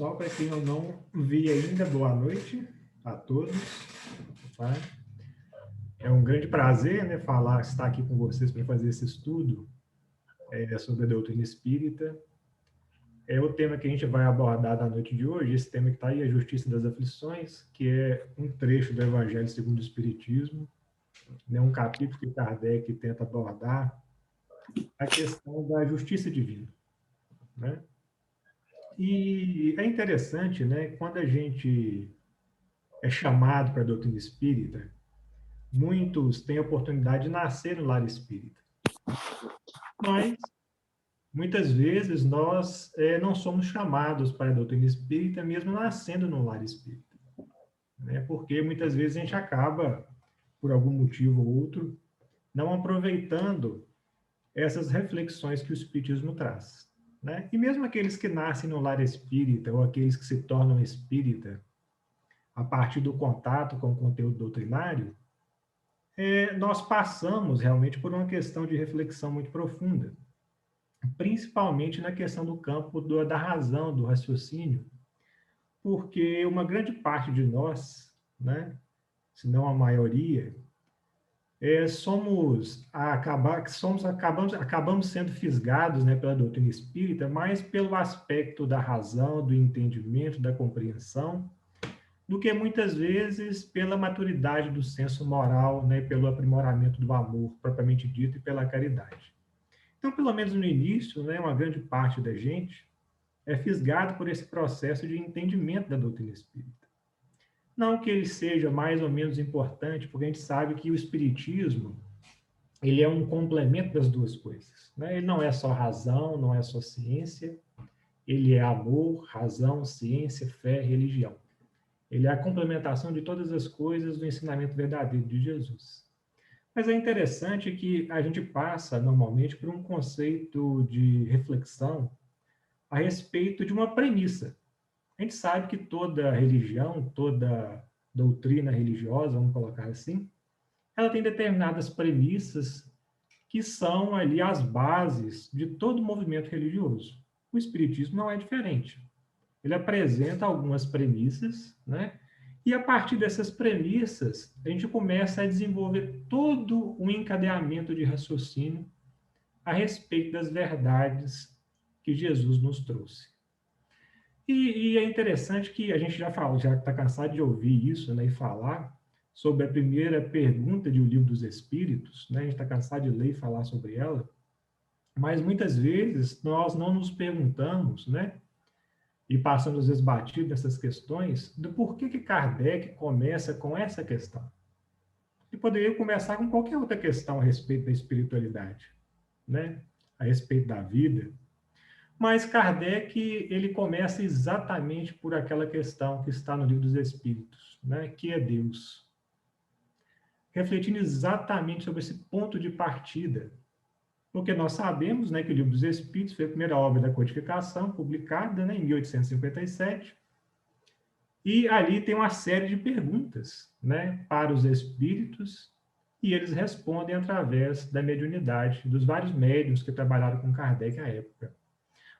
Só para quem eu não vi ainda, boa noite a todos. Tá? É um grande prazer, né, estar aqui com vocês para fazer esse estudo sobre a doutrina espírita. É o tema que a gente vai abordar na noite de hoje, esse tema que está aí, a justiça das aflições, que é um trecho do Evangelho segundo o Espiritismo, né, um capítulo que Kardec tenta abordar a questão da justiça divina, né? E é interessante, né, quando a gente é chamado para a doutrina espírita, muitos têm a oportunidade de nascer no lar espírita, mas muitas vezes nós não somos chamados para a doutrina espírita mesmo nascendo no lar espírita, né? Porque muitas vezes a gente acaba, por algum motivo ou outro, não aproveitando essas reflexões que o espiritismo traz, né? E mesmo aqueles que nascem no lar espírita ou aqueles que se tornam espírita a partir do contato com o conteúdo doutrinário, nós passamos realmente por uma questão de reflexão muito profunda, principalmente na questão do campo da razão, do raciocínio, porque uma grande parte de nós, né, se não a maioria, acabamos sendo fisgados, né, pela doutrina espírita, mais pelo aspecto da razão, do entendimento, da compreensão, do que muitas vezes pela maturidade do senso moral, né, pelo aprimoramento do amor propriamente dito e pela caridade. Então, pelo menos no início, né, uma grande parte da gente é fisgado por esse processo de entendimento da doutrina espírita. Não que ele seja mais ou menos importante, porque a gente sabe que o espiritismo ele é um complemento das duas coisas, né? Ele não é só razão, não é só ciência, ele é amor, razão, ciência, fé, religião. Ele é a complementação de todas as coisas do ensinamento verdadeiro de Jesus. Mas é interessante que a gente passa, normalmente, por um conceito de reflexão a respeito de uma premissa. A gente sabe que toda religião, toda doutrina religiosa, vamos colocar assim, ela tem determinadas premissas que são ali as bases de todo movimento religioso. O Espiritismo não é diferente. Ele apresenta algumas premissas, né? E a partir dessas premissas, a gente começa a desenvolver todo um encadeamento de raciocínio a respeito das verdades que Jesus nos trouxe. E é interessante que a gente já falou, já está cansado de ouvir isso, né, e falar sobre a primeira pergunta de O Livro dos Espíritos, né, a gente está cansado de ler e falar sobre ela, mas muitas vezes nós não nos perguntamos, né, e passamos às vezes batido nessas questões, do porquê que Kardec começa com essa questão. E poderia começar com qualquer outra questão a respeito da espiritualidade, né, a respeito da vida. Mas Kardec, ele começa exatamente por aquela questão que está no Livro dos Espíritos, né? Que é Deus. Refletindo exatamente sobre esse ponto de partida. Porque nós sabemos, né, que o Livro dos Espíritos foi a primeira obra da codificação, publicada, né, em 1857, e ali tem uma série de perguntas, né, para os espíritos, e eles respondem através da mediunidade, dos vários médiuns que trabalharam com Kardec à época.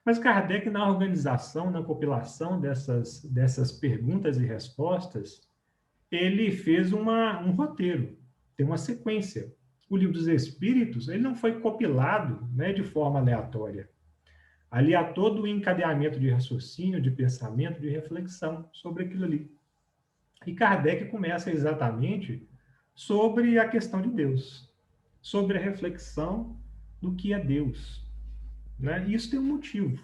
Mas Kardec, na organização, na compilação dessas perguntas e respostas, ele fez um roteiro, tem uma sequência. O Livro dos Espíritos, ele não foi compilado, né, de forma aleatória. Ali há todo o encadeamento de raciocínio, de pensamento, de reflexão sobre aquilo ali. E Kardec começa exatamente sobre a questão de Deus, sobre a reflexão do que é Deus, né? E isso tem um motivo.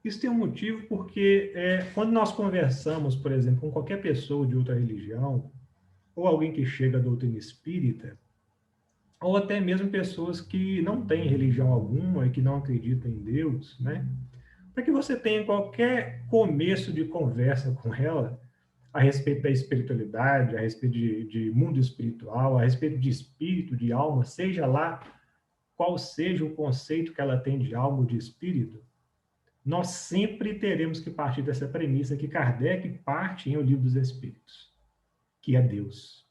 Isso tem um motivo porque quando nós conversamos, por exemplo, com qualquer pessoa de outra religião, ou alguém que chega da doutrina espírita, ou até mesmo pessoas que não têm religião alguma e que não acreditam em Deus, né? Para que você tenha qualquer começo de conversa com ela a respeito da espiritualidade, a respeito de mundo espiritual, a respeito de espírito, de alma, seja lá qual seja o conceito que ela tem de alma ou de espírito, nós sempre teremos que partir dessa premissa que Kardec parte em O Livro dos Espíritos, que é Deus,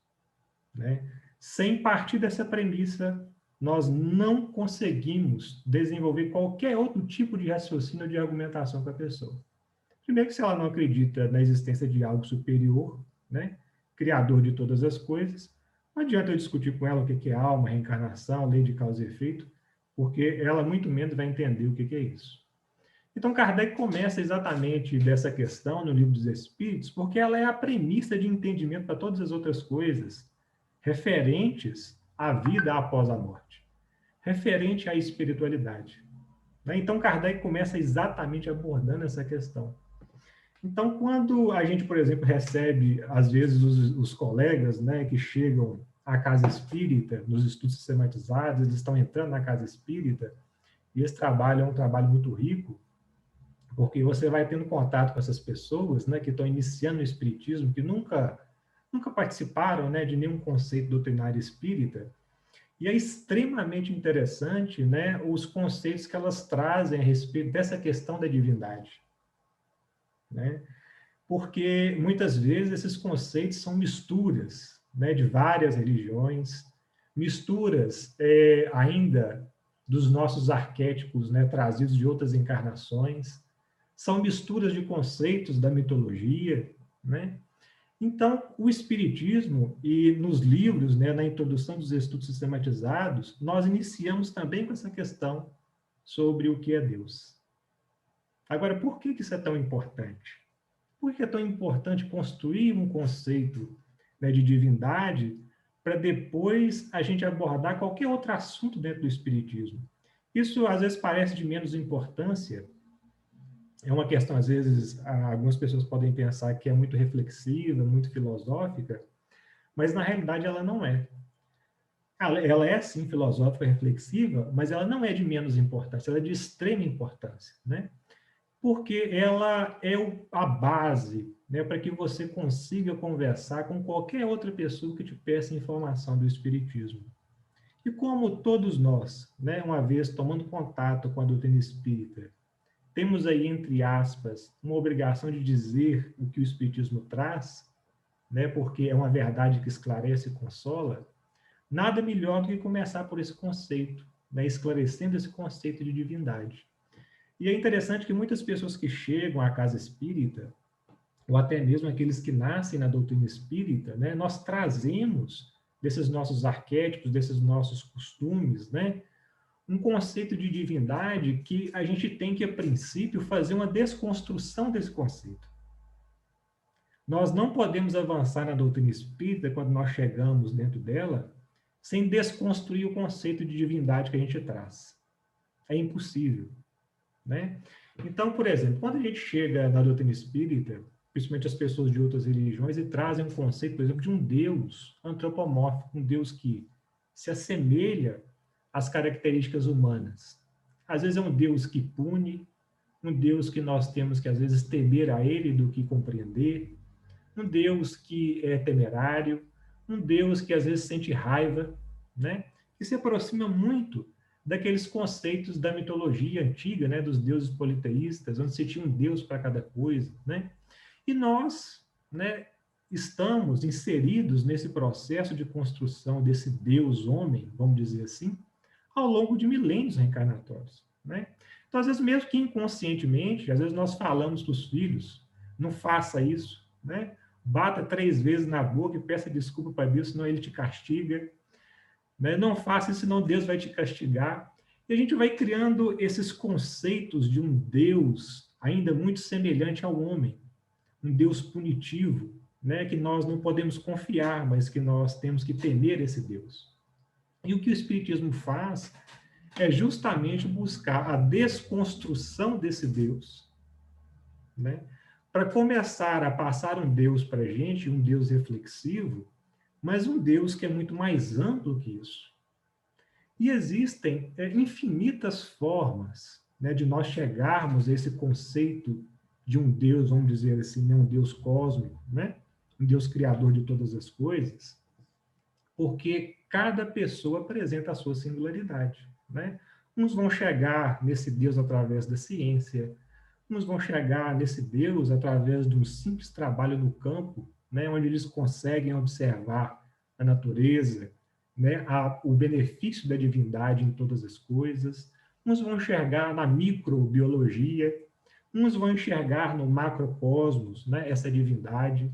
né? Sem partir dessa premissa, nós não conseguimos desenvolver qualquer outro tipo de raciocínio ou de argumentação com a pessoa. Primeiro que se ela não acredita na existência de algo superior, né, criador de todas as coisas, não adianta eu discutir com ela o que é alma, reencarnação, lei de causa e efeito, porque ela muito menos vai entender o que é isso. Então, Kardec começa exatamente dessa questão no Livro dos Espíritos, porque ela é a premissa de entendimento para todas as outras coisas referentes à vida após a morte, referente à espiritualidade. Então, Kardec começa exatamente abordando essa questão. Então, quando a gente, por exemplo, recebe, às vezes, os colegas, né, que chegam à casa espírita, nos estudos sistematizados, eles estão entrando na casa espírita, e esse trabalho é um trabalho muito rico, porque você vai tendo contato com essas pessoas, né, que estão iniciando o espiritismo, que nunca participaram, né, de nenhum conceito doutrinário espírita, e é extremamente interessante, né, os conceitos que elas trazem a respeito dessa questão da divindade, né? Porque muitas vezes esses conceitos são misturas, né, de várias religiões, misturas ainda dos nossos arquétipos, né, trazidos de outras encarnações, são misturas de conceitos da mitologia, né? Então, o Espiritismo, e nos livros, né, na introdução dos estudos sistematizados, nós iniciamos também com essa questão sobre o que é Deus. Agora, por que isso é tão importante? Por que é tão importante construir um conceito, né, de divindade para depois a gente abordar qualquer outro assunto dentro do Espiritismo? Isso, às vezes, parece de menos importância. É uma questão, às vezes, algumas pessoas podem pensar que é muito reflexiva, muito filosófica, mas na realidade ela não é. Ela é, sim, filosófica, reflexiva, mas ela não é de menos importância, ela é de extrema importância, né? Porque ela é a base, né, para que você consiga conversar com qualquer outra pessoa que te peça informação do Espiritismo. E como todos nós, né, uma vez tomando contato com a doutrina espírita, temos aí, entre aspas, uma obrigação de dizer o que o Espiritismo traz, né, porque é uma verdade que esclarece e consola, nada melhor do que começar por esse conceito, né, esclarecendo esse conceito de divindade. E é interessante que muitas pessoas que chegam à casa espírita, ou até mesmo aqueles que nascem na doutrina espírita, né, nós trazemos desses nossos arquétipos, desses nossos costumes, né, um conceito de divindade que a gente tem que, a princípio, fazer uma desconstrução desse conceito. Nós não podemos avançar na doutrina espírita, quando nós chegamos dentro dela, sem desconstruir o conceito de divindade que a gente traz. É impossível, né? Então, por exemplo, quando a gente chega na doutrina espírita, principalmente as pessoas de outras religiões, e trazem um conceito, por exemplo, de um Deus antropomórfico, um Deus que se assemelha às características humanas. Às vezes é um Deus que pune, um Deus que nós temos que, às vezes, temer a ele do que compreender, um Deus que é temerário, um Deus que, às vezes, sente raiva, né? Que se aproxima muito daqueles conceitos da mitologia antiga, né, dos deuses politeístas, onde se tinha um deus para cada coisa, né? E nós, né, estamos inseridos nesse processo de construção desse Deus homem, vamos dizer assim, ao longo de milênios reencarnatórios, né? Então, às vezes, mesmo que inconscientemente, às vezes nós falamos para os filhos, não faça isso, né? Bata 3 vezes na boca e peça desculpa para Deus, senão ele te castiga, né? Não faça isso, senão Deus vai te castigar. E a gente vai criando esses conceitos de um Deus ainda muito semelhante ao homem, um Deus punitivo, né? Que nós não podemos confiar, mas que nós temos que temer esse Deus. E o que o Espiritismo faz é justamente buscar a desconstrução desse Deus, né? Para começar a passar um Deus para a gente, um Deus reflexivo, mas um Deus que é muito mais amplo que isso. E existem infinitas formas, né, de nós chegarmos a esse conceito de um Deus, vamos dizer assim, né, um Deus cósmico, né, um Deus criador de todas as coisas, porque cada pessoa apresenta a sua singularidade, né? Uns vão chegar nesse Deus através da ciência, uns vão chegar nesse Deus através de um simples trabalho no campo, né, onde eles conseguem observar a natureza, né, o benefício da divindade em todas as coisas. Uns vão enxergar na microbiologia, Uns vão enxergar no macrocosmos, né, essa divindade.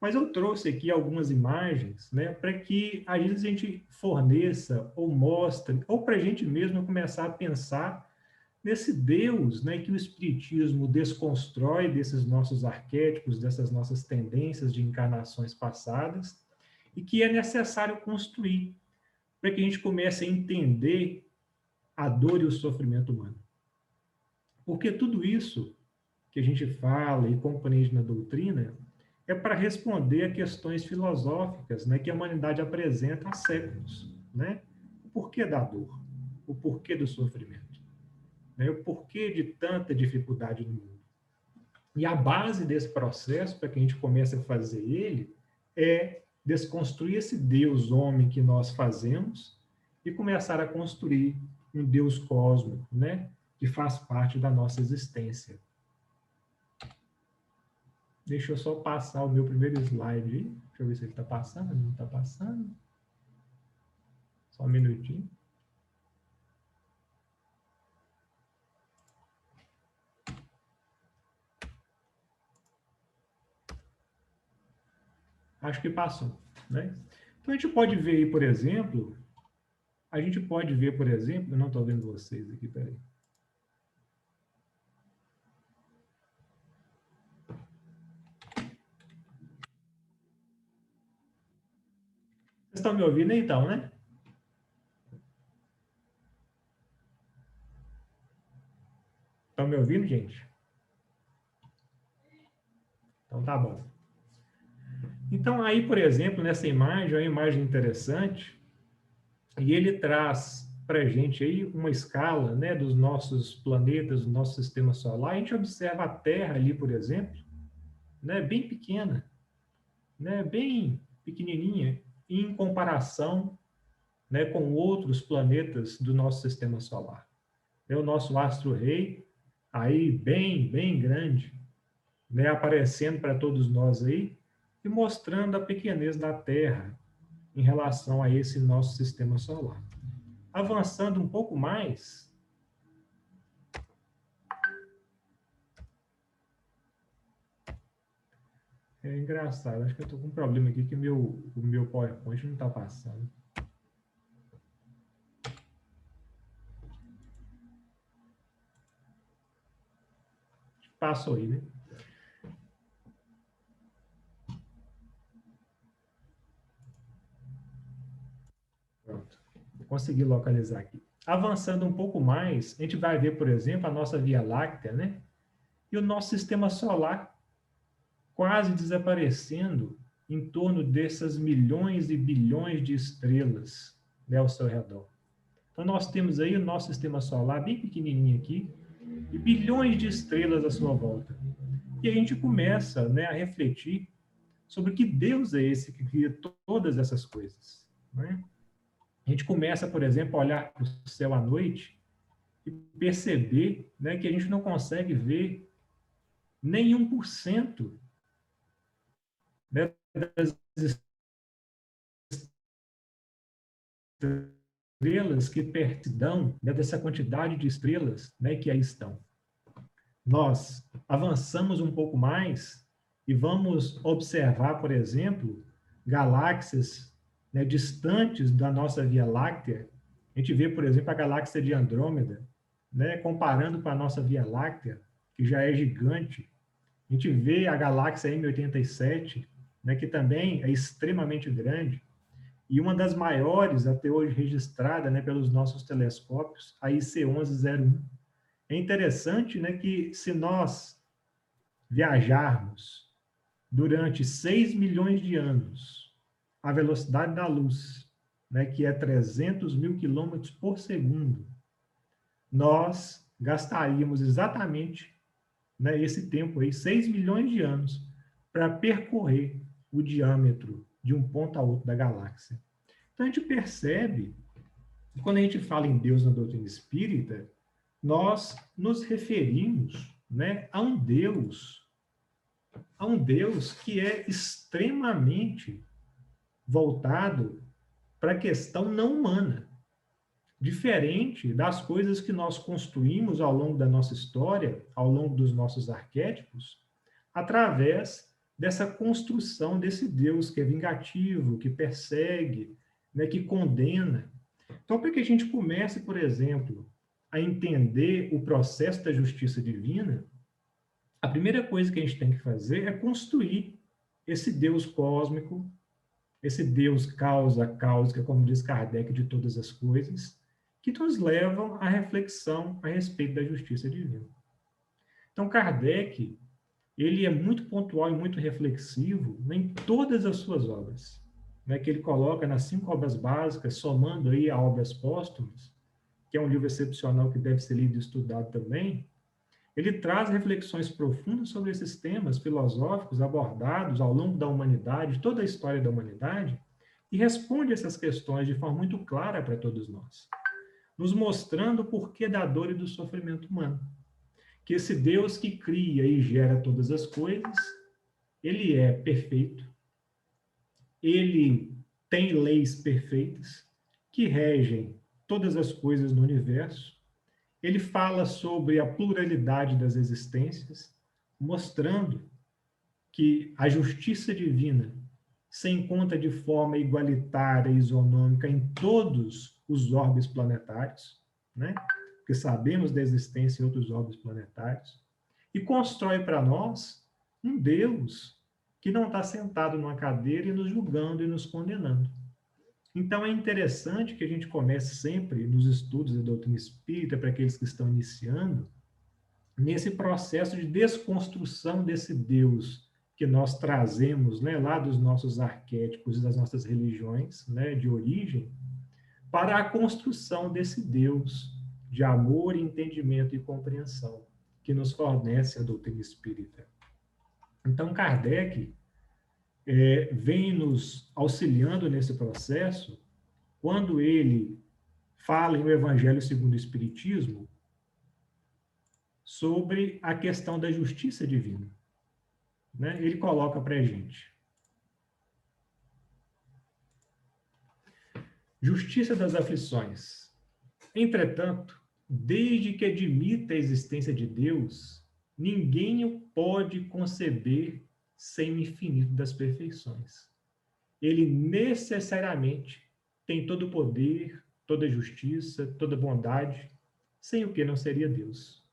Mas eu trouxe aqui algumas imagens, né, para que às vezes a gente forneça ou mostre, ou para a gente mesmo começar a pensar nesse Deus, né, que o Espiritismo desconstrói desses nossos arquétipos, dessas nossas tendências de encarnações passadas, e que é necessário construir para que a gente comece a entender a dor e o sofrimento humano. Porque tudo isso que a gente fala e compreende na doutrina é para responder a questões filosóficas, né, que a humanidade apresenta há séculos, né? O porquê da dor, o porquê do sofrimento, né? O porquê de tanta dificuldade no mundo. E a base desse processo, para que a gente comece a fazer ele, é desconstruir esse Deus homem que nós fazemos e começar a construir um Deus cósmico, né, que faz parte da nossa existência. Deixa eu só passar o meu primeiro slide aí. Deixa eu ver se ele está passando. Não está passando. Só um minutinho. Acho que passou, né? Então a gente pode ver aí, por exemplo, eu não estou vendo vocês aqui, peraí. Vocês estão me ouvindo então, né? Estão me ouvindo, gente? Então tá bom. Então aí, por exemplo, nessa imagem, é uma imagem interessante, e ele traz para a gente aí uma escala, né, dos nossos planetas, do nosso sistema solar. A gente observa a Terra ali, por exemplo, né, bem pequena, né, bem pequenininha, em comparação, né, com outros planetas do nosso sistema solar. É o nosso astro-rei, aí bem grande, né, aparecendo para todos nós aí, e mostrando a pequenez da Terra em relação a esse nosso sistema solar. Avançando um pouco mais, é engraçado, acho que eu estou com um problema aqui que o meu PowerPoint não está passando. Passou aí, né? Pronto. Consegui localizar aqui. Avançando um pouco mais, a gente vai ver, por exemplo, a nossa Via Láctea, né? E o nosso sistema solar quase desaparecendo em torno dessas milhões e bilhões de estrelas, né, ao seu redor. Então, nós temos aí o nosso sistema solar bem pequenininho aqui e bilhões de estrelas à sua volta. E a gente começa, né, a refletir sobre que Deus é esse que cria todas essas coisas, né? A gente começa, por exemplo, a olhar para o céu à noite e perceber, né, que a gente não consegue ver nem 1%, né, das estrelas que pertidão, né, dessa quantidade de estrelas, né, que aí estão. Nós avançamos um pouco mais e vamos observar, por exemplo, galáxias, né, distantes da nossa Via Láctea. A gente vê, por exemplo, a galáxia de Andrômeda, né, comparando com a nossa Via Láctea, que já é gigante. A gente vê a galáxia M87, né, que também é extremamente grande, e uma das maiores até hoje registrada, né, pelos nossos telescópios, a IC1101. É interessante, né, que se nós viajarmos durante 6 milhões de anos a velocidade da luz, né, que é 300 mil quilômetros por segundo, nós gastaríamos exatamente, né, esse tempo aí, 6 milhões de anos, para percorrer o diâmetro de um ponto a outro da galáxia. Então a gente percebe que quando a gente fala em Deus na doutrina espírita, nós nos referimos, né, a um Deus que é extremamente voltado para a questão não humana. diferente das coisas que nós construímos ao longo da nossa história, ao longo dos nossos arquétipos, através dessa construção desse Deus que é vingativo, que persegue, né, que condena. Então, para que a gente comece, por exemplo, a entender o processo da justiça divina, a primeira coisa que a gente tem que fazer é construir esse Deus cósmico, esse Deus causa cáusica, como diz Kardec, de todas as coisas, que nos levam à reflexão a respeito da justiça divina. Então, Kardec, ele é muito pontual e muito reflexivo em todas as suas obras, né, que ele coloca nas 5 obras básicas, somando aí a Obras Póstumas, que é um livro excepcional que deve ser lido e estudado também. Ele traz reflexões profundas sobre esses temas filosóficos abordados ao longo da humanidade, toda a história da humanidade, e responde essas questões de forma muito clara para todos nós, nos mostrando o porquê da dor e do sofrimento humano. Que esse Deus que cria e gera todas as coisas, ele é perfeito, ele tem leis perfeitas que regem todas as coisas no universo. Ele fala sobre a pluralidade das existências, mostrando que a justiça divina se encontra de forma igualitária e isonômica em todos os orbes planetários, né? Porque sabemos da existência em outros orbes planetários, e constrói para nós um Deus que não está sentado numa cadeira e nos julgando e nos condenando. Então, é interessante que a gente comece sempre nos estudos da doutrina espírita, para aqueles que estão iniciando, nesse processo de desconstrução desse Deus que nós trazemos, né, lá dos nossos arquétipos e das nossas religiões, né, de origem, para a construção desse Deus de amor, entendimento e compreensão que nos fornece a doutrina espírita. Então, Kardec vem nos auxiliando nesse processo quando ele fala em O Evangelho segundo o Espiritismo sobre a questão da justiça divina. Né? Ele coloca para a gente: justiça das aflições. Entretanto, desde que admita a existência de Deus, ninguém o pode conceber sem o infinito das perfeições. Ele necessariamente tem todo o poder, toda a justiça, toda a bondade, sem o que não seria Deus.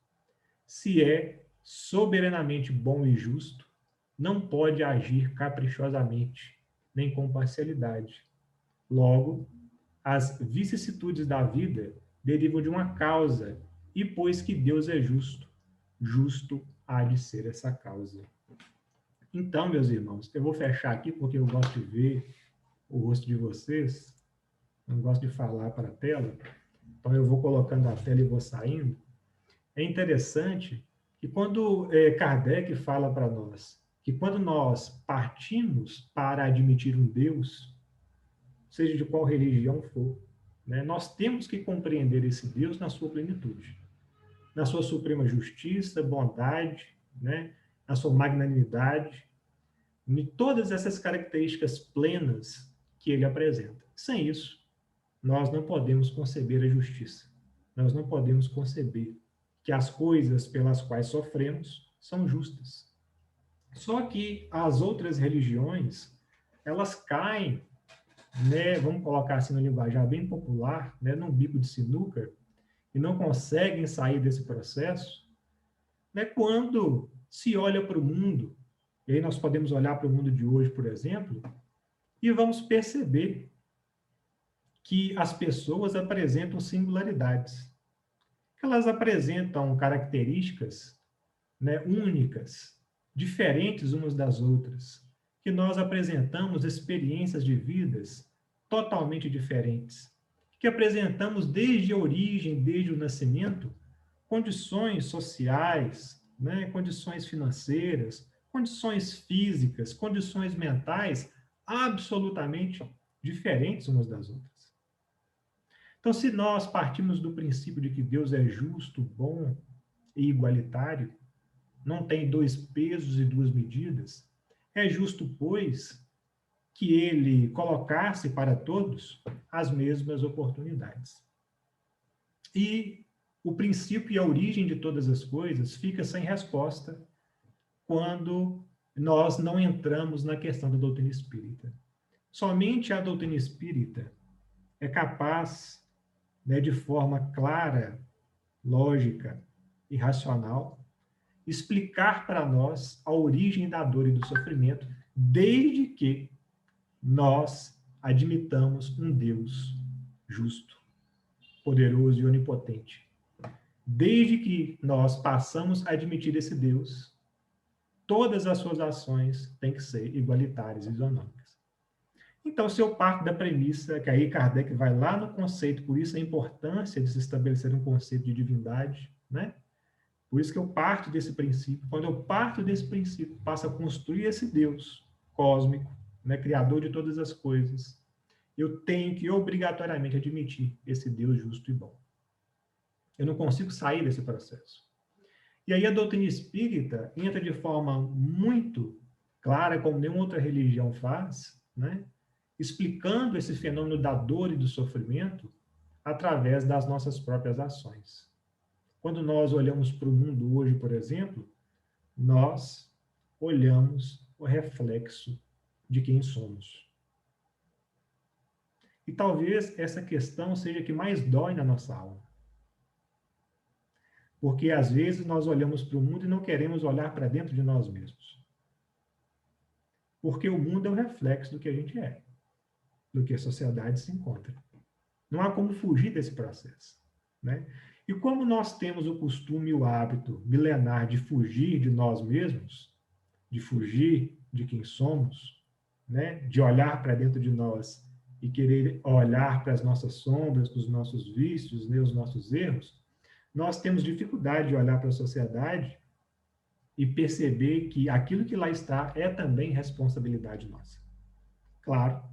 Se é soberanamente bom e justo, não pode agir caprichosamente, nem com parcialidade. Logo, as vicissitudes da vida derivam de uma causa, e pois que Deus é justo, justo há de ser essa causa. Então, meus irmãos, eu vou fechar aqui porque eu gosto de ver o rosto de vocês, não gosto de falar para a tela, então eu vou colocando a tela e vou saindo. É interessante que quando Kardec fala para nós que quando nós partimos para admitir um Deus, seja de qual religião for, né, nós temos que compreender esse Deus na sua plenitude, na sua suprema justiça, bondade, né, na sua magnanimidade, em todas essas características plenas que ele apresenta. Sem isso, nós não podemos conceber a justiça. Nós não podemos conceber que as coisas pelas quais sofremos são justas. Só que as outras religiões, elas caem, né, vamos colocar assim no linguajar bem popular, né, num bico de sinuca, e não conseguem sair desse processo, né, quando se olha para o mundo, e aí nós podemos olhar para o mundo de hoje, por exemplo, e vamos perceber que as pessoas apresentam singularidades. Elas apresentam características, né, únicas, diferentes umas das outras, que nós apresentamos experiências de vidas totalmente diferentes, que apresentamos desde a origem, desde o nascimento, condições sociais, né, condições financeiras, condições físicas, condições mentais absolutamente diferentes umas das outras. Então, se nós partimos do princípio de que Deus é justo, bom e igualitário, não tem dois pesos e duas medidas, é justo, pois, que ele colocasse para todos as mesmas oportunidades. E o princípio e a origem de todas as coisas fica sem resposta quando nós não entramos na questão da doutrina espírita. Somente a doutrina espírita é capaz, né, de forma clara, lógica e racional, explicar para nós a origem da dor e do sofrimento, desde que nós admitamos um Deus justo, poderoso e onipotente. Desde que nós passamos a admitir esse Deus, todas as suas ações têm que ser igualitárias e isonômicas. Então, se eu parto da premissa, que aí Kardec vai lá no conceito, por isso a importância de se estabelecer um conceito de divindade, né? Por isso que eu parto desse princípio. Quando eu parto desse princípio, passo a construir esse Deus cósmico, né, criador de todas as coisas, eu tenho que obrigatoriamente admitir esse Deus justo e bom. Eu não consigo sair desse processo. E aí a doutrina espírita entra de forma muito clara, como nenhuma outra religião faz, né, explicando esse fenômeno da dor e do sofrimento através das nossas próprias ações. Quando nós olhamos para o mundo hoje, por exemplo, nós olhamos o reflexo de quem somos. E talvez essa questão seja a que mais dói na nossa alma. Porque às vezes nós olhamos para o mundo e não queremos olhar para dentro de nós mesmos. Porque o mundo é um reflexo do que a gente é, do que a sociedade se encontra. Não há como fugir desse processo, né? E como nós temos o costume e o hábito milenar de fugir de nós mesmos, de fugir de quem somos, né? De olhar para dentro de nós e querer olhar para as nossas sombras, para os nossos vícios, né? Os nossos erros, nós temos dificuldade de olhar para a sociedade e perceber que aquilo que lá está é também responsabilidade nossa. Claro,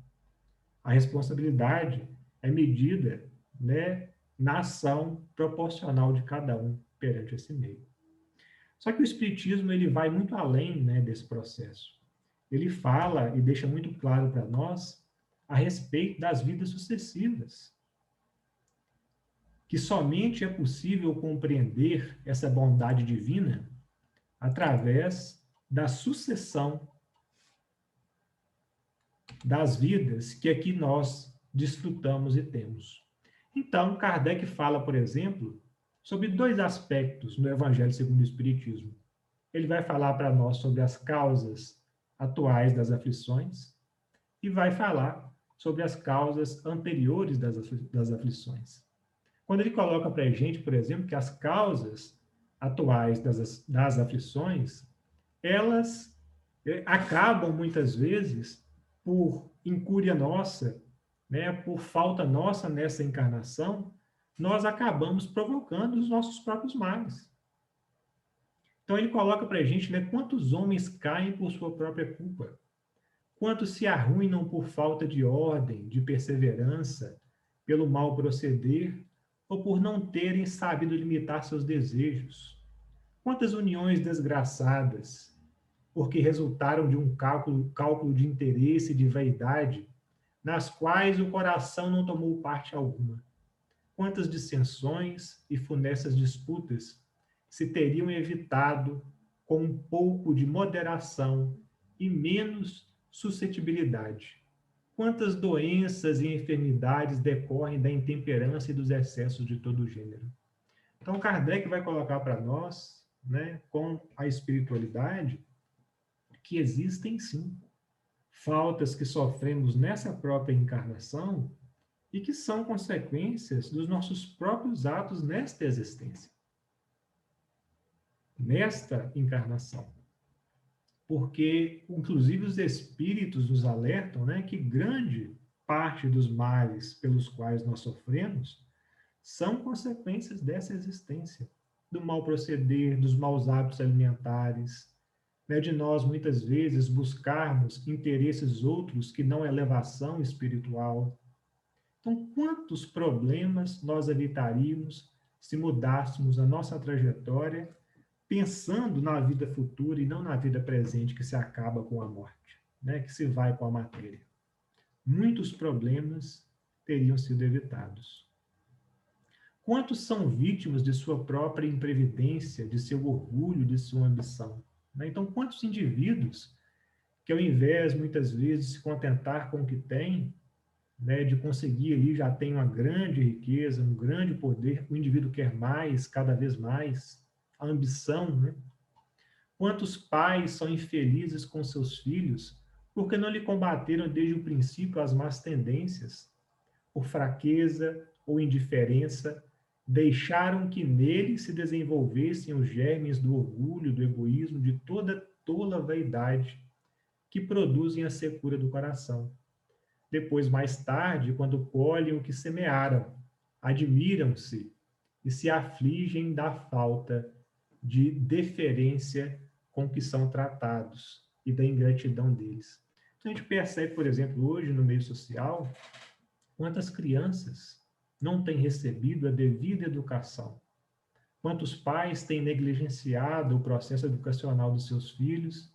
a responsabilidade é medida, né, na ação proporcional de cada um perante esse meio. Só que o Espiritismo ele vai muito além, né, desse processo. Ele fala e deixa muito claro para nós a respeito das vidas sucessivas, que somente é possível compreender essa bondade divina através da sucessão das vidas que aqui nós desfrutamos e temos. Então, Kardec fala, por exemplo, sobre dois aspectos no Evangelho segundo o Espiritismo. Ele vai falar para nós sobre as causas atuais das aflições e vai falar sobre as causas anteriores das aflições. Quando ele coloca para a gente, por exemplo, que as causas atuais das aflições, elas acabam muitas vezes por incúria nossa, né, por falta nossa nessa encarnação, nós acabamos provocando os nossos próprios males. Então ele coloca para a gente, né, quantos homens caem por sua própria culpa, quantos se arruinam por falta de ordem, de perseverança, pelo mal proceder ou por não terem sabido limitar seus desejos. Quantas uniões desgraçadas, porque resultaram de um cálculo de interesse e de vaidade, nas quais o coração não tomou parte alguma. Quantas dissensões e funestas disputas se teriam evitado com um pouco de moderação e menos suscetibilidade. Quantas doenças e enfermidades decorrem da intemperança e dos excessos de todo gênero. Então, Kardec vai colocar para nós, né, com a espiritualidade, que existem sim faltas que sofremos nessa própria encarnação e que são consequências dos nossos próprios atos nesta existência, nesta encarnação. Porque, inclusive, os espíritos nos alertam, né, que grande parte dos males pelos quais nós sofremos são consequências dessa existência, do mau proceder, dos maus hábitos alimentares, né, de nós, muitas vezes, buscarmos interesses outros que não elevação espiritual. Então, quantos problemas nós evitaríamos se mudássemos a nossa trajetória pensando na vida futura e não na vida presente que se acaba com a morte, né, que se vai com a matéria? Muitos problemas teriam sido evitados. Quantos são vítimas de sua própria imprevidência, de seu orgulho, de sua ambição? Né? Então, quantos indivíduos que, ao invés, muitas vezes, de se contentar com o que tem, né, de conseguir ali, já tem uma grande riqueza, um grande poder, o indivíduo quer mais, cada vez mais, a ambição, né? Quantos pais são infelizes com seus filhos porque não lhe combateram desde o princípio as más tendências, por fraqueza ou indiferença, deixaram que nele se desenvolvessem os germes do orgulho, do egoísmo, de toda tola vaidade que produzem a secura do coração. Depois, mais tarde, quando colhem o que semearam, admiram-se e se afligem da falta de deferência com que são tratados e da ingratidão deles. Então, a gente percebe, por exemplo, hoje no meio social, quantas crianças não têm recebido a devida educação, quantos pais têm negligenciado o processo educacional dos seus filhos,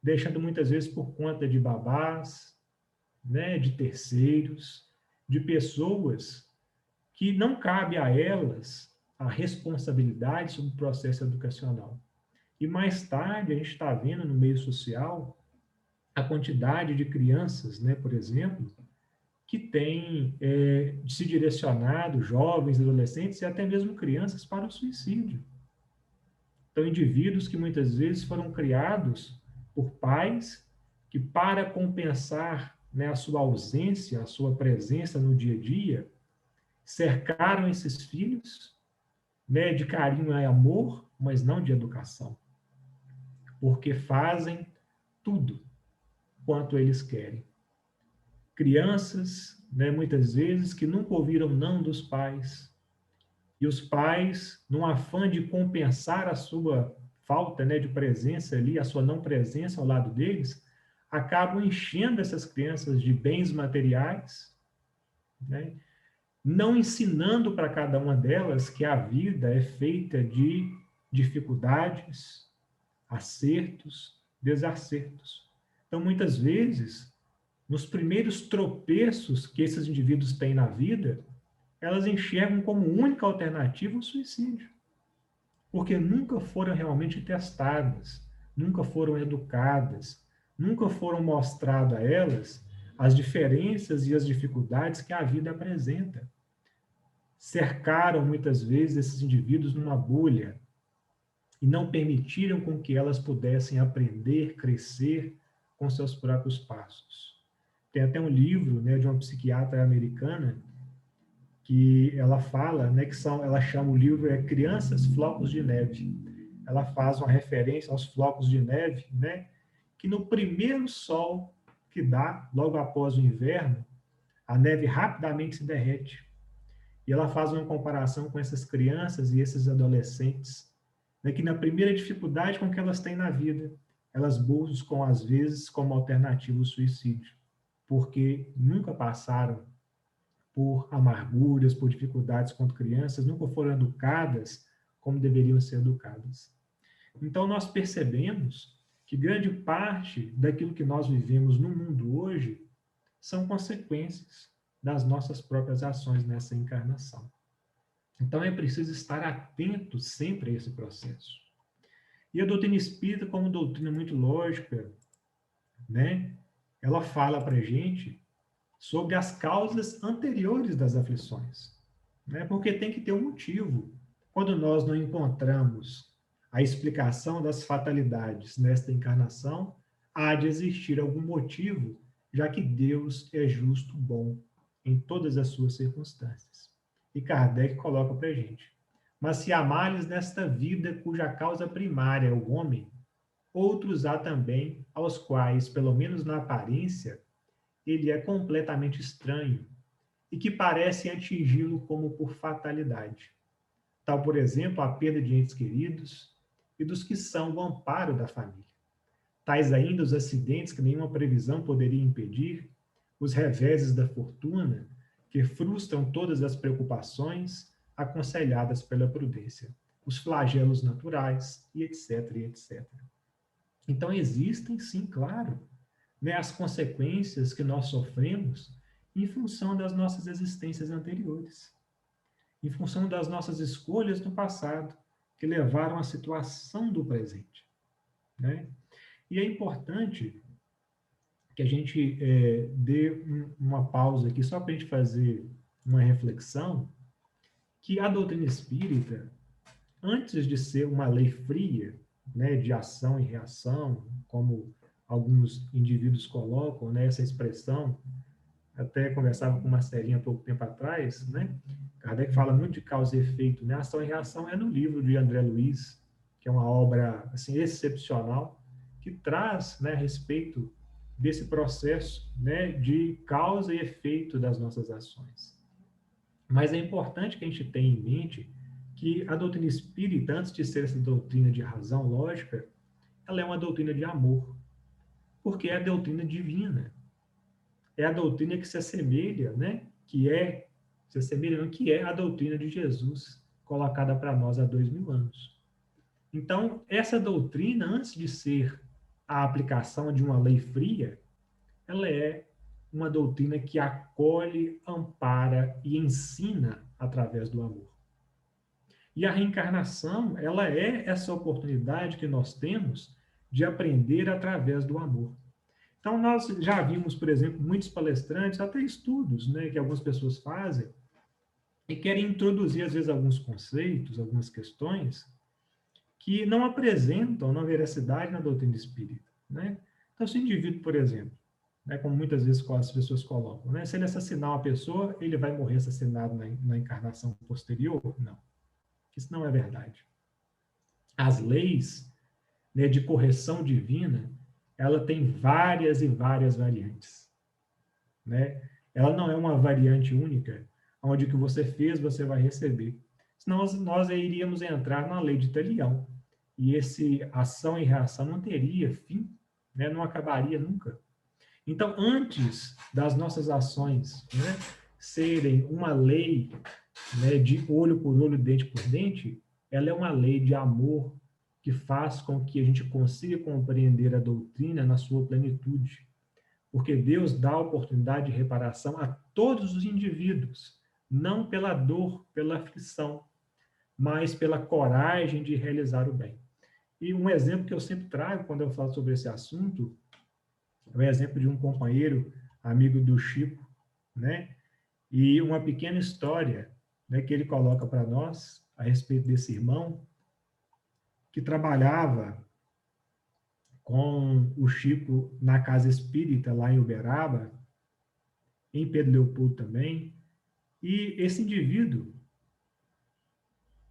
deixando muitas vezes por conta de babás, né, de terceiros, de pessoas que não cabe a elas a responsabilidade sobre o processo educacional. E mais tarde a gente está vendo no meio social a quantidade de crianças, né, por exemplo, que têm se direcionado, jovens, adolescentes e até mesmo crianças, para o suicídio. Então, indivíduos que muitas vezes foram criados por pais que, para compensar, né, a sua ausência, a sua presença no dia a dia, cercaram esses filhos, né, de carinho e amor, mas não de educação, porque fazem tudo quanto eles querem. Crianças, né, muitas vezes, que nunca ouviram não dos pais, e os pais, num afã de compensar a sua falta, né, de presença ali, a sua não presença ao lado deles, acabam enchendo essas crianças de bens materiais, né, não ensinando para cada uma delas que a vida é feita de dificuldades, acertos, desacertos. Então, muitas vezes, nos primeiros tropeços que esses indivíduos têm na vida, elas enxergam como única alternativa o suicídio, porque nunca foram realmente testadas, nunca foram educadas, nunca foram mostrado a elas as diferenças e as dificuldades que a vida apresenta. Cercaram muitas vezes esses indivíduos numa bolha e não permitiram com que elas pudessem aprender, crescer com seus próprios passos. Tem até um livro, né, de uma psiquiatra americana que ela fala, né, ela chama o livro Crianças Flocos de Neve. Ela faz uma referência aos flocos de neve, né, que no primeiro sol que dá, logo após o inverno, a neve rapidamente se derrete. E ela faz uma comparação com essas crianças e esses adolescentes, né, que na primeira dificuldade com que elas têm na vida, elas buscam, às vezes, como alternativa o suicídio, porque nunca passaram por amarguras, por dificuldades quanto crianças, nunca foram educadas como deveriam ser educadas. Então, nós percebemos que grande parte daquilo que nós vivemos no mundo hoje são consequências das nossas próprias ações nessa encarnação. Então, é preciso estar atento sempre a esse processo. E a doutrina espírita, como doutrina muito lógica, né, ela fala para a gente sobre as causas anteriores das aflições, né? Porque tem que ter um motivo. Quando nós não encontramos a explicação das fatalidades nesta encarnação, há de existir algum motivo, já que Deus é justo, bom em todas as suas circunstâncias. E Kardec coloca para a gente: mas se há males nesta vida cuja causa primária é o homem, outros há também aos quais, pelo menos na aparência, ele é completamente estranho e que parecem atingi-lo como por fatalidade. Tal, por exemplo, a perda de entes queridos e dos que são o amparo da família. Tais ainda os acidentes que nenhuma previsão poderia impedir, os reveses da fortuna que frustram todas as preocupações aconselhadas pela prudência, os flagelos naturais e etc, e etc. Então existem, sim, claro, né, as consequências que nós sofremos em função das nossas existências anteriores. em função das nossas escolhas no passado, que levaram à situação do presente, né? E é importante que a gente dê uma pausa aqui, só para a gente fazer uma reflexão, que a doutrina espírita, antes de ser uma lei fria, né, de ação e reação, como alguns indivíduos colocam, né, essa expressão, até conversava com Marcelinha há pouco tempo atrás, né, Kardec fala muito de causa e efeito, né, ação e reação é no livro de André Luiz, que é uma obra assim, excepcional, que traz, né, a respeito desse processo, né, de causa e efeito das nossas ações. Mas é importante que a gente tenha em mente que a doutrina espírita, antes de ser essa doutrina de razão lógica, ela é uma doutrina de amor, porque é a doutrina divina. É a doutrina que se assemelha, né? Se assemelha, não, que é a doutrina de Jesus, colocada para nós há 2000 anos. Então, essa doutrina, antes de ser a aplicação de uma lei fria, ela é uma doutrina que acolhe, ampara e ensina através do amor. E a reencarnação, ela é essa oportunidade que nós temos de aprender através do amor. Então, nós já vimos, por exemplo, muitos palestrantes, até estudos, né, que algumas pessoas fazem, e querem introduzir, às vezes, alguns conceitos, algumas questões, que não apresentam na veracidade na doutrina espírita, né? Então, se o indivíduo, por exemplo, né, como muitas vezes as pessoas colocam, né, se ele assassinar uma pessoa, ele vai morrer assassinado na encarnação posterior? Não. Isso não é verdade. As leis, né, de correção divina, ela tem várias e várias variantes, né? Ela não é uma variante única, onde o que você fez, você vai receber. Senão nós iríamos entrar na lei de Talião, e esse ação e reação não teria fim, né? Não acabaria nunca. Então, antes das nossas ações, né, serem uma lei, né, de olho por olho, dente por dente, ela é uma lei de amor que faz com que a gente consiga compreender a doutrina na sua plenitude. Porque Deus dá a oportunidade de reparação a todos os indivíduos, não pela dor, pela aflição, mas pela coragem de realizar o bem. E um exemplo que eu sempre trago quando eu falo sobre esse assunto é o exemplo de um companheiro, amigo do Chico, né? E uma pequena história, né, que ele coloca para nós a respeito desse irmão que trabalhava com o Chico na casa espírita lá em Uberaba, em Pedro Leopoldo também, e esse indivíduo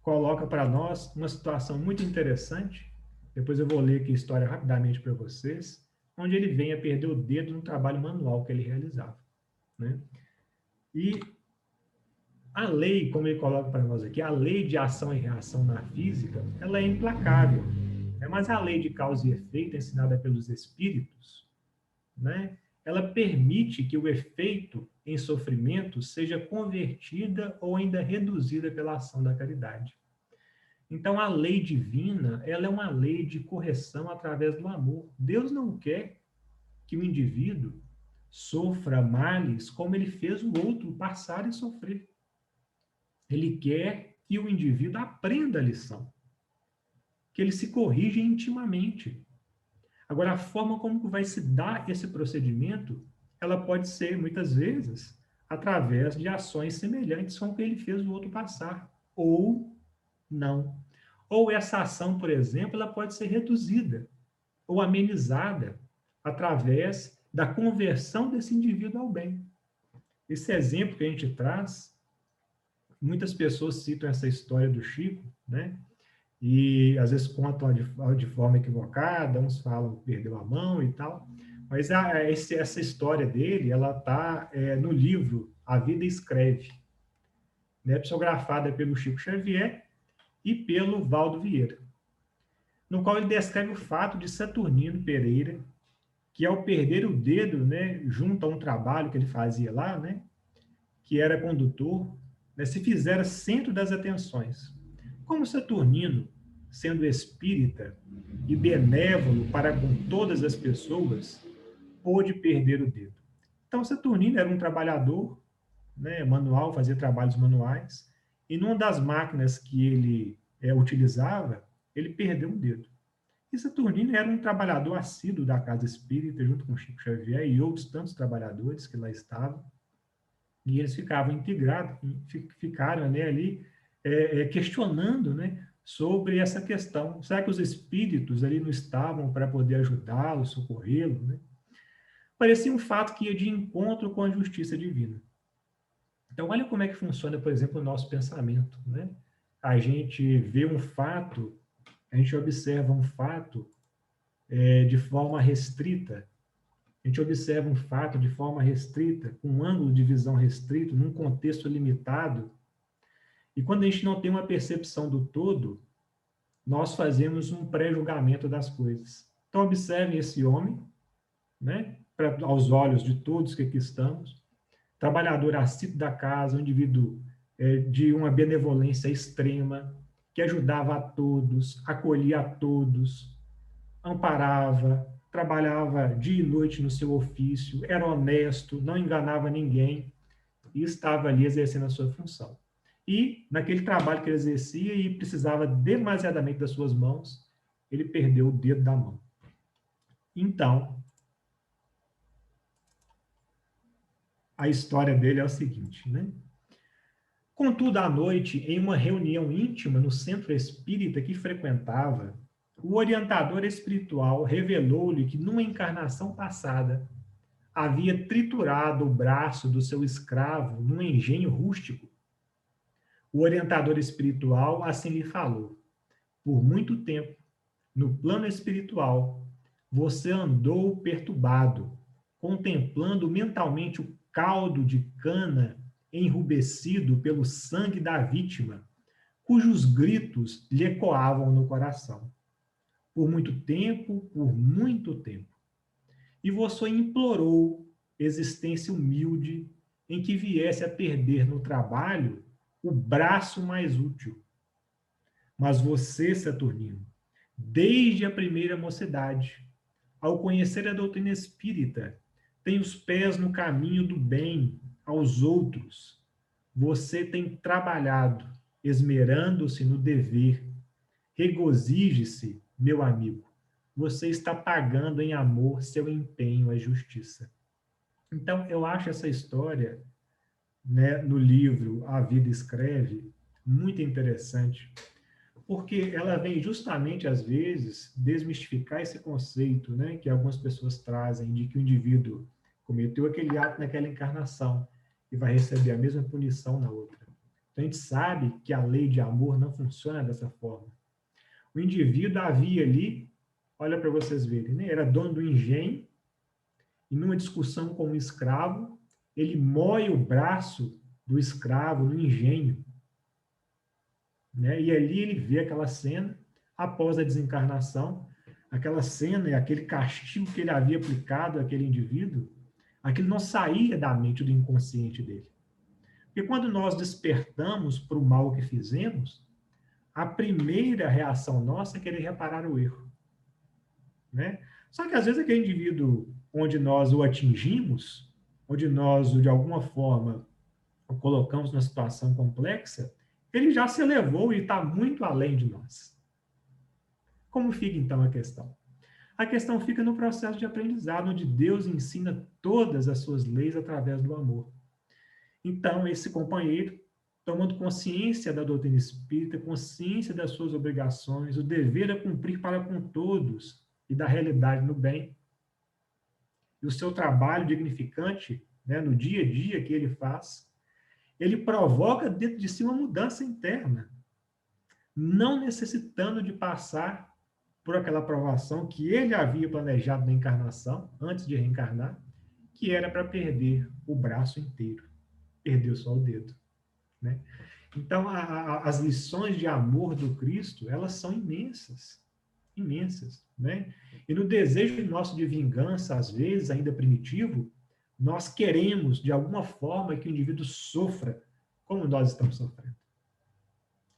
coloca para nós uma situação muito interessante, depois eu vou ler aqui a história rapidamente para vocês, onde ele vem a perder o dedo no trabalho manual que ele realizava, né? E a lei, como ele coloca para nós aqui, a lei de ação e reação na física, ela é implacável, né? Mas a lei de causa e efeito, ensinada pelos espíritos, né? Ela permite que o efeito em sofrimento seja convertida ou ainda reduzida pela ação da caridade. Então, a lei divina, ela é uma lei de correção através do amor. Deus não quer que o indivíduo sofra males como ele fez o outro passar e sofrer. Ele quer que o indivíduo aprenda a lição, que ele se corrija intimamente. Agora, a forma como vai se dar esse procedimento, ela pode ser, muitas vezes, através de ações semelhantes com o que ele fez o outro passar, ou não. Ou essa ação, por exemplo, ela pode ser reduzida ou amenizada através da conversão desse indivíduo ao bem. Esse exemplo que a gente traz, muitas pessoas citam essa história do Chico, né? E às vezes contam de forma equivocada, uns falam que perdeu a mão e tal, mas essa história dele, ela está no livro A Vida Escreve, né? Psicografada pelo Chico Xavier e pelo Valdo Vieira, no qual ele descreve o fato de Saturnino Pereira, que ao perder o dedo, né, junto a um trabalho que ele fazia lá, né, que era condutor, né, se fizera centro das atenções. Como Saturnino, sendo espírita e benévolo para com todas as pessoas, pôde perder o dedo. Então, Saturnino era um trabalhador, né, manual, fazia trabalhos manuais, e numa das máquinas que ele utilizava, ele perdeu um dedo. E Saturnino era um trabalhador assíduo da Casa Espírita, junto com Chico Xavier e outros tantos trabalhadores que lá estavam, e eles ficavam integrados, ficaram, né, ali questionando, né, sobre essa questão. Será que os espíritos ali não estavam para poder ajudá-lo, socorrê-lo, né? Parecia um fato que ia de encontro com a justiça divina. Então, olha como é que funciona, por exemplo, o nosso pensamento, né? A gente vê um fato, a gente observa um fato de forma restrita, a gente observa um fato de forma restrita, com um ângulo de visão restrito, num contexto limitado, e quando a gente não tem uma percepção do todo, nós fazemos um pré-julgamento das coisas. Então, observem esse homem, né? Aos olhos de todos que aqui estamos, trabalhador assíduo da casa, um indivíduo de uma benevolência extrema, que ajudava a todos, acolhia a todos, amparava, trabalhava dia e noite no seu ofício, era honesto, não enganava ninguém e estava ali exercendo a sua função. E, naquele trabalho que ele exercia e precisava demasiadamente das suas mãos, ele perdeu o dedo da mão. Então, a história dele é o seguinte, né? Contudo, à noite, em uma reunião íntima no centro espírita que frequentava, o orientador espiritual revelou-lhe que, numa encarnação passada, havia triturado o braço do seu escravo num engenho rústico. O orientador espiritual assim lhe falou: por muito tempo, no plano espiritual, você andou perturbado, contemplando mentalmente o caldo de cana enrubescido pelo sangue da vítima, cujos gritos lhe ecoavam no coração. Por muito tempo, por muito tempo. E você implorou existência humilde em que viesse a perder no trabalho o braço mais útil. Mas você, Saturnino, desde a primeira mocidade, ao conhecer a doutrina espírita, tem os pés no caminho do bem aos outros. Você tem trabalhado, esmerando-se no dever. Regozije-se, meu amigo. Você está pagando em amor seu empenho à justiça. Então, eu acho essa história, né, no livro A Vida Escreve, muito interessante, porque ela vem justamente, às vezes, desmistificar esse conceito, né, que algumas pessoas trazem de que o indivíduo cometeu aquele ato naquela encarnação e vai receber a mesma punição na outra. Então, a gente sabe que a lei de amor não funciona dessa forma. O indivíduo havia ali, olha para vocês verem, né, era dono do engenho, e numa discussão com um escravo, ele moe o braço do escravo no engenho, né? E ali ele vê aquela cena, após a desencarnação, aquela cena e aquele castigo que ele havia aplicado àquele indivíduo, aquilo não saía da mente do inconsciente dele. Porque quando nós despertamos para o mal que fizemos, a primeira reação nossa é querer reparar o erro, né? Só que às vezes aquele indivíduo onde nós o atingimos, onde nós, de alguma forma, o colocamos numa situação complexa, ele já se elevou e está muito além de nós. Como fica, então, a questão? A questão fica no processo de aprendizado, onde Deus ensina todas as suas leis através do amor. Então, esse companheiro, tomando consciência da doutrina espírita, consciência das suas obrigações, o dever a cumprir para com todos e da realidade no bem, e o seu trabalho dignificante, né, no dia a dia que ele faz, ele provoca dentro de si uma mudança interna, não necessitando de passar por aquela provação que ele havia planejado na encarnação, antes de reencarnar, que era para perder o braço inteiro. Perdeu só o dedo, né? Então, as lições de amor do Cristo, elas são imensas, imensas, né? E no desejo nosso de vingança, às vezes, ainda primitivo, nós queremos, de alguma forma, que o indivíduo sofra como nós estamos sofrendo.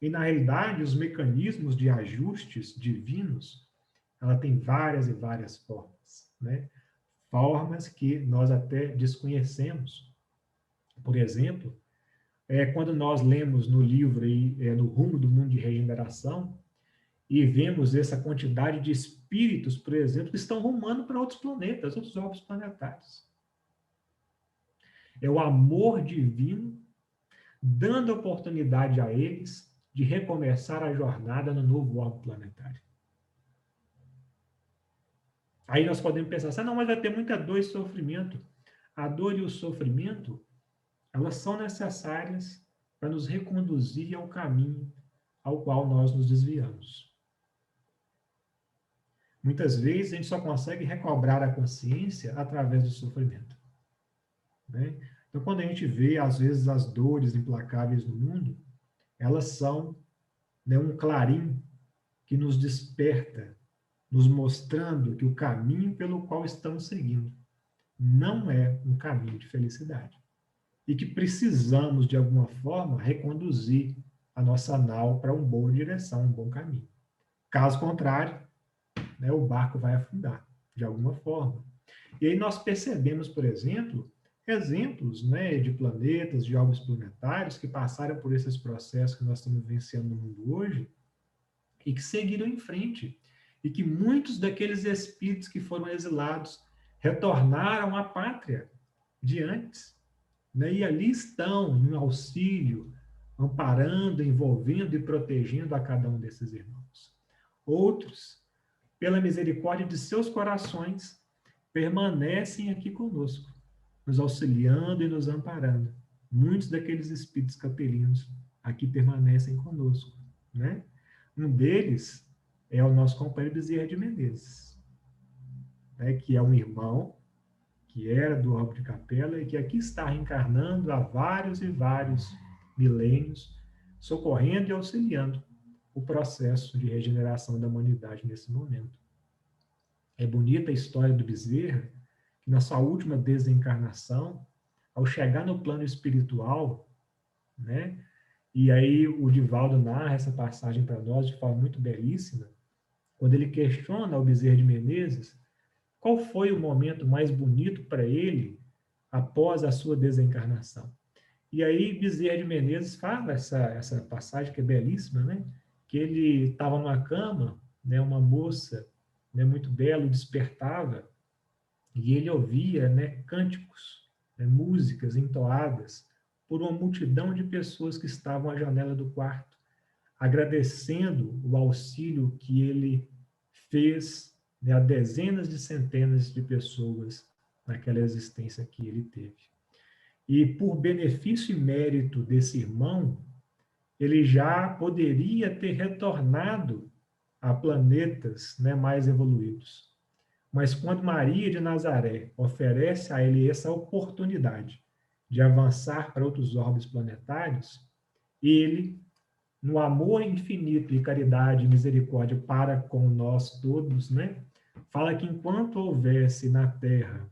E, na realidade, os mecanismos de ajustes divinos, ela tem várias e várias formas, né? Formas que nós até desconhecemos. Por exemplo, quando nós lemos no livro aí, No Rumo do Mundo de Regeneração, e vemos essa quantidade de espíritos, por exemplo, que estão rumando para outros planetas, outros orbes planetários. É o amor divino dando oportunidade a eles de recomeçar a jornada no novo orbe planetário. Aí nós podemos pensar assim, não, mas vai ter muita dor e sofrimento. A dor e o sofrimento, elas são necessárias para nos reconduzir ao caminho ao qual nós nos desviamos. Muitas vezes a gente só consegue recobrar a consciência através do sofrimento. Né? Então, quando a gente vê, às vezes, as dores implacáveis no mundo, elas são, né, um clarim que nos desperta, nos mostrando que o caminho pelo qual estamos seguindo não é um caminho de felicidade. E que precisamos, de alguma forma, reconduzir a nossa nau para uma boa direção, um bom caminho. Caso contrário, né, o barco vai afundar, de alguma forma. E aí nós percebemos, por exemplo, exemplos, né, de planetas, de orbes planetários que passaram por esses processos que nós estamos vivenciando no mundo hoje e que seguiram em frente. E que muitos daqueles espíritos que foram exilados retornaram à pátria de antes. Né, e ali estão, no auxílio, amparando, envolvendo e protegendo a cada um desses irmãos. Outros, pela misericórdia de seus corações, permanecem aqui conosco, nos auxiliando e nos amparando. Muitos daqueles espíritos capelinos aqui permanecem conosco, né? Um deles é o nosso companheiro Bezerra de Menezes, né? Que é um irmão que era do orbe de Capela e que aqui está reencarnando há vários e vários milênios, socorrendo e auxiliando o processo de regeneração da humanidade nesse momento. É bonita a história do Bezerra, que na sua última desencarnação, ao chegar no plano espiritual, né, e aí o Divaldo narra essa passagem para nós de forma muito belíssima, quando ele questiona o Bezerra de Menezes qual foi o momento mais bonito para ele após a sua desencarnação. E aí Bezerra de Menezes fala essa passagem que é belíssima, né? Que ele estava numa cama, né? Uma moça, né? Muito bela, o despertava e ele ouvia, né? Cânticos, né? Músicas entoadas por uma multidão de pessoas que estavam à janela do quarto, agradecendo o auxílio que ele fez, né, a dezenas de centenas de pessoas naquela existência que ele teve. E por benefício e mérito desse irmão, ele já poderia ter retornado a planetas, né, mais evoluídos. Mas quando Maria de Nazaré oferece a ele essa oportunidade de avançar para outros orbes planetários, ele, no amor infinito e caridade e misericórdia para com nós todos, né, fala que enquanto houvesse na Terra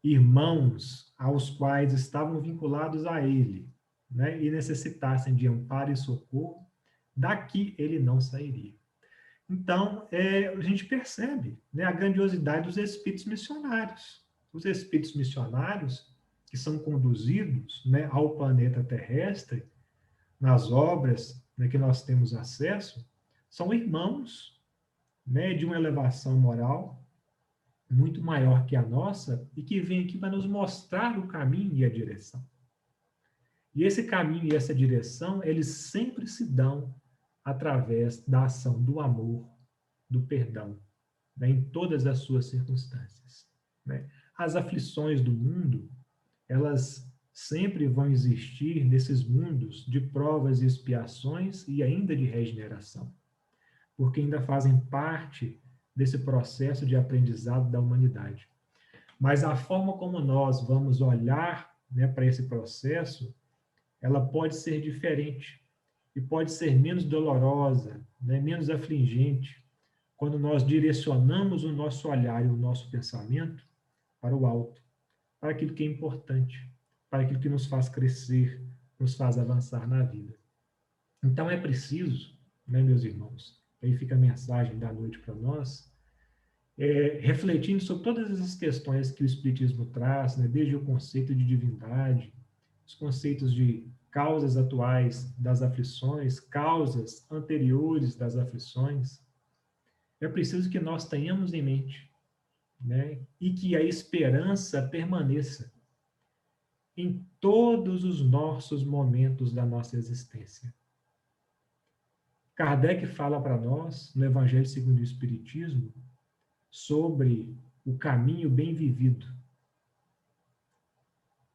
irmãos aos quais estavam vinculados a ele, né, e necessitassem de amparo e socorro, daqui ele não sairia. Então, a gente percebe, né, a grandiosidade dos espíritos missionários. Os espíritos missionários que são conduzidos, né, ao planeta terrestre, nas obras, né, que nós temos acesso, são irmãos, né, de uma elevação moral muito maior que a nossa e que vem aqui para nos mostrar o caminho e a direção. E esse caminho e essa direção, eles sempre se dão através da ação do amor, do perdão, né, em todas as suas circunstâncias. Né? As aflições do mundo, elas sempre vão existir nesses mundos de provas e expiações e ainda de regeneração, porque ainda fazem parte desse processo de aprendizado da humanidade. Mas a forma como nós vamos olhar, né, para esse processo, ela pode ser diferente e pode ser menos dolorosa, né, menos afligente, quando nós direcionamos o nosso olhar e o nosso pensamento para o alto, para aquilo que é importante, para aquilo que nos faz crescer, nos faz avançar na vida. Então é preciso, né, meus irmãos, aí fica a mensagem da noite para nós, refletindo sobre todas essas questões que o Espiritismo traz, né, desde o conceito de divindade, os conceitos de causas atuais das aflições, causas anteriores das aflições, é preciso que nós tenhamos em mente, né? E que a esperança permaneça em todos os nossos momentos da nossa existência. Kardec fala para nós, no Evangelho segundo o Espiritismo, sobre o caminho bem vivido,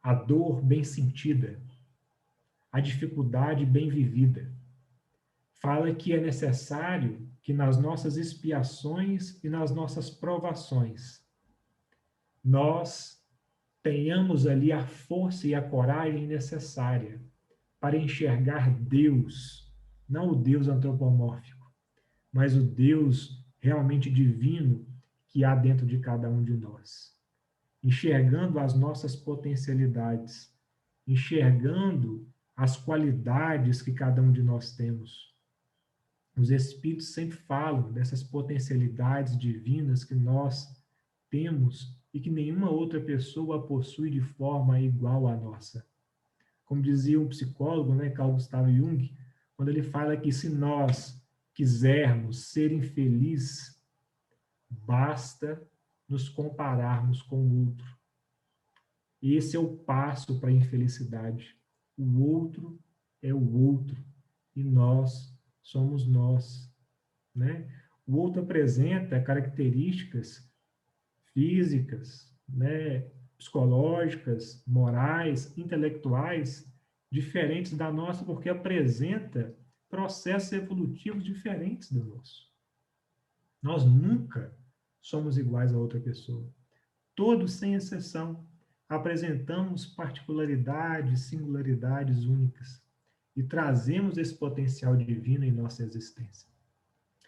a dor bem sentida, a dificuldade bem vivida. Fala que é necessário que nas nossas expiações e nas nossas provações, nós tenhamos ali a força e a coragem necessária para enxergar Deus, não o Deus antropomórfico, mas o Deus realmente divino que há dentro de cada um de nós. Enxergando as nossas potencialidades, enxergando as qualidades que cada um de nós temos. Os Espíritos sempre falam dessas potencialidades divinas que nós temos e que nenhuma outra pessoa possui de forma igual à nossa. Como dizia um psicólogo, né, Carl Gustav Jung, quando ele fala que se nós quisermos ser infelizes, basta nos compararmos com o outro. Esse é o passo para a infelicidade. O outro é o outro e nós somos nós, né? O outro apresenta características físicas, né, psicológicas, morais, intelectuais diferentes da nossa, porque apresenta processos evolutivos diferentes do nosso. Nós nunca somos iguais a outra pessoa. Todos, sem exceção, apresentamos particularidades, singularidades únicas e trazemos esse potencial divino em nossa existência.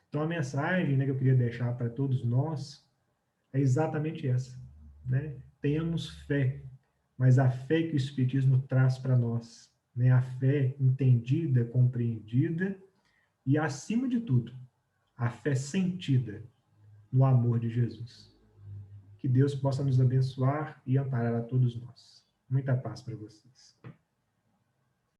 Então, a mensagem, né, que eu queria deixar para todos nós é exatamente essa, né? Tenhamos fé, mas a fé que o Espiritismo traz para nós, né? A fé entendida, compreendida e, acima de tudo, a fé sentida no amor de Jesus. Que Deus possa nos abençoar e amparar a todos nós. Muita paz para vocês.